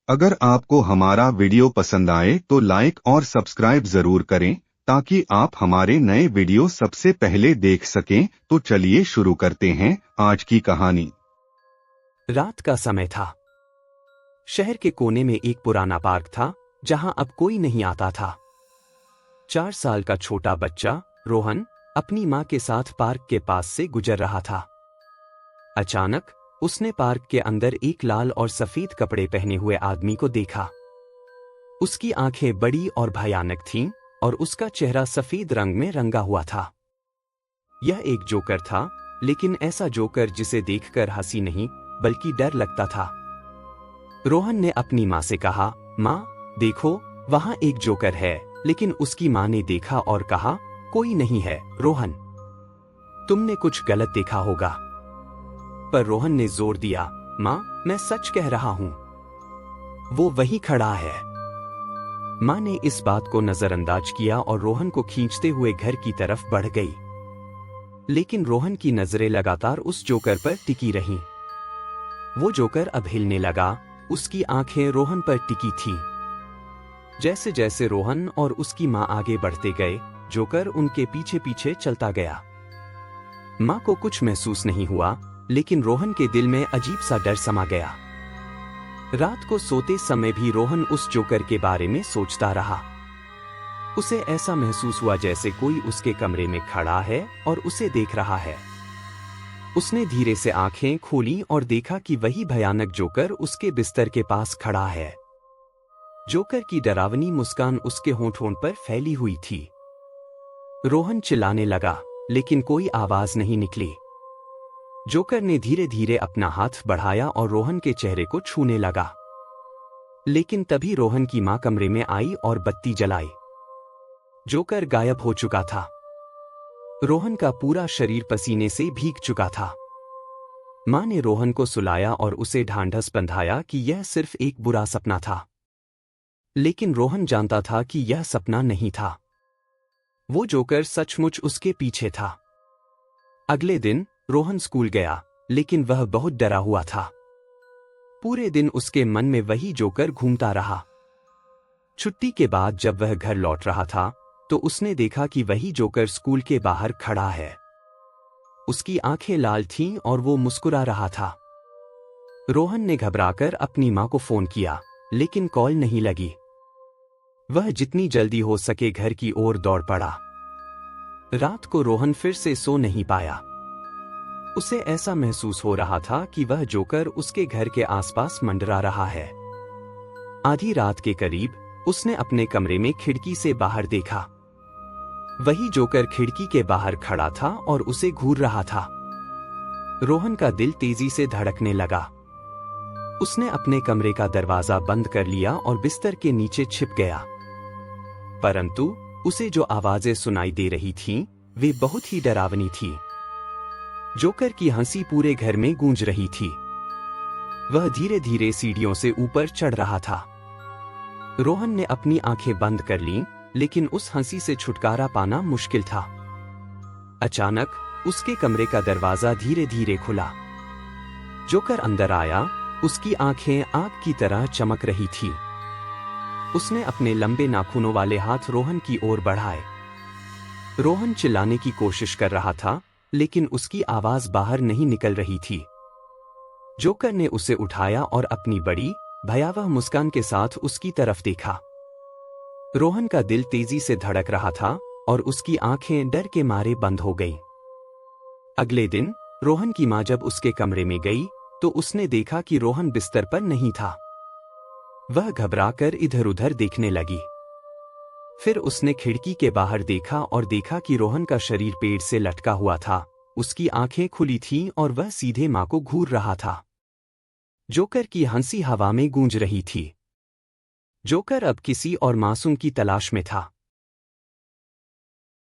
अगर आपको हमारा वीडियो पसंद आए तो लाइक और सब्सक्राइब जरूर करें ताकि आप हमारे नए वीडियो सबसे पहले देख सकें। तो चलिए शुरू करते हैं आज की कहानी। रात का समय था। शहर के कोने में एक पुराना पार्क था जहां अब कोई नहीं आता था। 4 साल का छोटा बच्चा रोहन अपनी मां के साथ पार्क के पास से गुजर रहा था। अचानक उसने पार्क के अंदर एक लाल और सफेद कपड़े पहने हुए आदमी को देखा। उसकी आंखें बड़ी और भयानक थीं और उसका चेहरा सफेद रंग में रंगा हुआ था। यह एक जोकर था, लेकिन ऐसा जोकर जिसे देखकर हंसी नहीं बल्कि डर लगता था। रोहन ने अपनी मां से कहा, मां, देखो, वहां एक जोकर है। लेकिन उसकी मां ने देखा और कहा, कोई नहीं है रोहन, तुमने कुछ गलत देखा होगा। पर रोहन ने जोर दिया, मां, मैं सच कह रहा हूं, वो वहीं खड़ा है। मां ने इस बात को नजरअंदाज किया और रोहन को खींचते हुए घर की तरफ बढ़ गई। लेकिन रोहन की नजरें लगातार उस जोकर पर टिकी रहीं। वो जोकर अब हिलने लगा, उसकी आंखें रोहन पर टिकी थीं। जैसे जैसे रोहन और उसकी मां आगे बढ़ते गए, जोकर उनके पीछे पीछे चलता गया। मां को कुछ महसूस नहीं हुआ, लेकिन रोहन के दिल में अजीब सा डर समा गया। रात को सोते समय भी रोहन उस जोकर के बारे में सोचता रहा। उसे ऐसा महसूस हुआ जैसे कोई उसके कमरे में खड़ा है और उसे देख रहा है। उसने धीरे से आंखें खोली और देखा कि वही भयानक जोकर उसके बिस्तर के पास खड़ा है। जोकर की डरावनी मुस्कान उसके होंठ-होंठ पर फैली हुई थी। रोहन चिल्लाने लगा, लेकिन कोई आवाज नहीं निकली। जोकर ने धीरे धीरे अपना हाथ बढ़ाया और रोहन के चेहरे को छूने लगा। लेकिन तभी रोहन की मां कमरे में आई और बत्ती जलाई। जोकर गायब हो चुका था। रोहन का पूरा शरीर पसीने से भीग चुका था। मां ने रोहन को सुलाया और उसे ढांढस बंधाया कि यह सिर्फ एक बुरा सपना था। लेकिन रोहन जानता था कि यह सपना नहीं था। वो जोकर सचमुच उसके पीछे था। अगले दिन रोहन स्कूल गया, लेकिन वह बहुत डरा हुआ था। पूरे दिन उसके मन में वही जोकर घूमता रहा। छुट्टी के बाद जब वह घर लौट रहा था, तो उसने देखा कि वही जोकर स्कूल के बाहर खड़ा है। उसकी आंखें लाल थीं और वो मुस्कुरा रहा था। रोहन ने घबराकर अपनी मां को फोन किया, लेकिन कॉल नहीं लगी। वह जितनी जल्दी हो सके घर की ओर दौड़ पड़ा। रात को रोहन फिर से सो नहीं पाया। उसे ऐसा महसूस हो रहा था कि वह जोकर उसके घर के आसपास मंडरा रहा है। आधी रात के करीब उसने अपने कमरे में खिड़की से बाहर देखा। वही जोकर खिड़की के बाहर खड़ा था और उसे घूर रहा था। रोहन का दिल तेजी से धड़कने लगा। उसने अपने कमरे का दरवाजा बंद कर लिया और बिस्तर के नीचे छिप गया। परंतु उसे जो आवाजें सुनाई दे रही थीं, वे बहुत ही डरावनी थीं। जोकर की हंसी पूरे घर में गूंज रही थी। वह धीरे धीरे सीढ़ियों से ऊपर चढ़ रहा था। रोहन ने अपनी आंखें बंद कर लीं, लेकिन उस हंसी से छुटकारा पाना मुश्किल था। अचानक उसके कमरे का दरवाजा धीरे धीरे खुला। जोकर अंदर आया, उसकी आंखें आग की तरह चमक रही थी। उसने अपने लंबे नाखूनों वाले हाथ रोहन की ओर बढ़ाए। रोहन चिल्लाने की कोशिश कर रहा था, लेकिन उसकी आवाज बाहर नहीं निकल रही थी। जोकर ने उसे उठाया और अपनी बड़ी, भयावह मुस्कान के साथ उसकी तरफ देखा। रोहन का दिल तेजी से धड़क रहा था और उसकी आंखें डर के मारे बंद हो गईं। अगले दिन रोहन की मां जब उसके कमरे में गई, तो उसने देखा कि रोहन बिस्तर पर नहीं था। वह घबराकर इधर-उधर देखने लगी। फिर उसने खिड़की के बाहर देखा और देखा कि रोहन का शरीर पेड़ से लटका हुआ था। उसकी आंखें खुली थीं और वह सीधे मां को घूर रहा था। जोकर की हंसी हवा में गूंज रही थी। जोकर अब किसी और मासूम की तलाश में था।